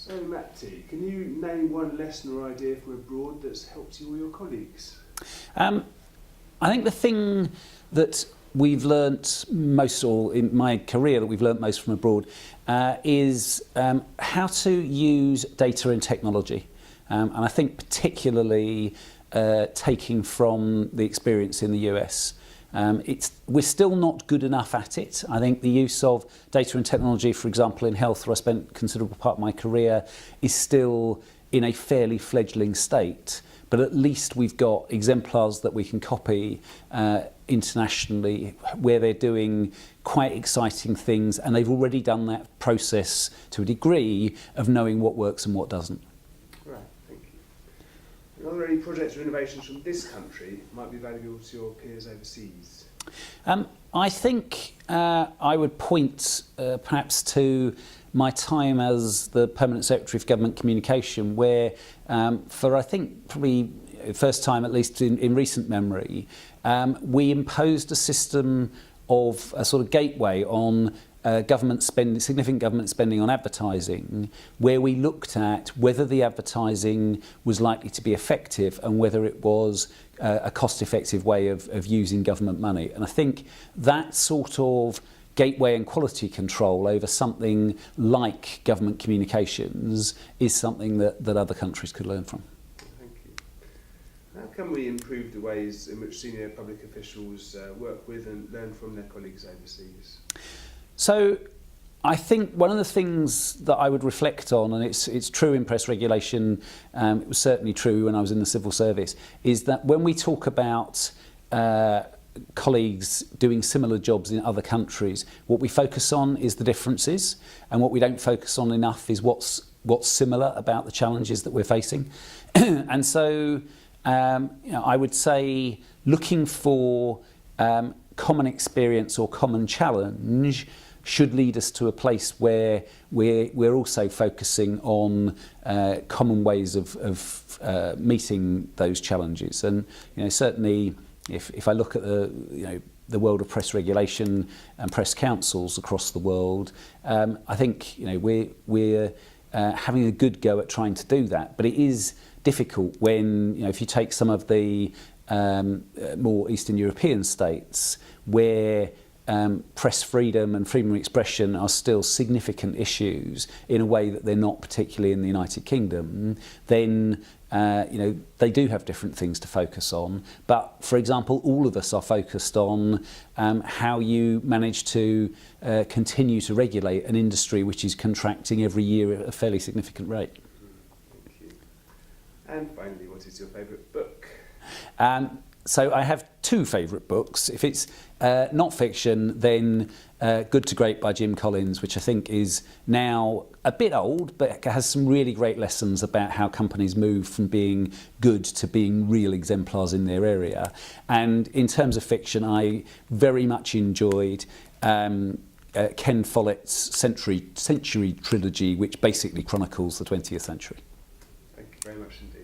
So Matty, can you name one lesson or idea from abroad that's helped you or your colleagues? I think the thing that we've learnt most, or in my career that we've learnt most from abroad, is how to use data and technology. And I think particularly taking from the experience in the US. We're still not good enough at it. I think the use of data and technology, for example, in health, where I spent a considerable part of my career, is still in a fairly fledgling state. But at least we've got exemplars that we can copy internationally, where they're doing quite exciting things, and they've already done that process to a degree of knowing what works and what doesn't. Right, thank you. Are there any projects or innovations from this country that might be valuable to your peers overseas? I think I would point perhaps to my time as the Permanent Secretary for Government Communication, where for I think probably first time, at least in recent memory, we imposed a system of a sort of gateway on government spending, significant government spending on advertising, where we looked at whether the advertising was likely to be effective and whether it was a cost-effective way of using government money. And I think that sort of gateway and quality control over something like government communications is something that other countries could learn from. Thank you. How can we improve the ways in which senior public officials work with and learn from their colleagues overseas? So I think one of the things that I would reflect on, and it's true in press regulation, it was certainly true when I was in the civil service, is that when we talk about colleagues doing similar jobs in other countries, what we focus on is the differences, and what we don't focus on enough is what's similar about the challenges that we're facing. And so I would say looking for common experience or common challenge should lead us to a place where we're also focusing on common ways of meeting those challenges. And certainly if I look at the world of press regulation and press councils across the world, I think we're having a good go at trying to do that. But it is difficult when if you take some of the more Eastern European states where press freedom and freedom of expression are still significant issues in a way that they're not particularly in the United Kingdom, then they do have different things to focus on. But for example, all of us are focused on how you manage to continue to regulate an industry which is contracting every year at a fairly significant rate. Thank you. And finally, what is your favourite book? So I have two favourite books. If it's not fiction, then Good to Great by Jim Collins, which I think is now a bit old, but has some really great lessons about how companies move from being good to being real exemplars in their area. And in terms of fiction, I very much enjoyed Ken Follett's Century Trilogy, which basically chronicles the 20th century. Thank you very much indeed.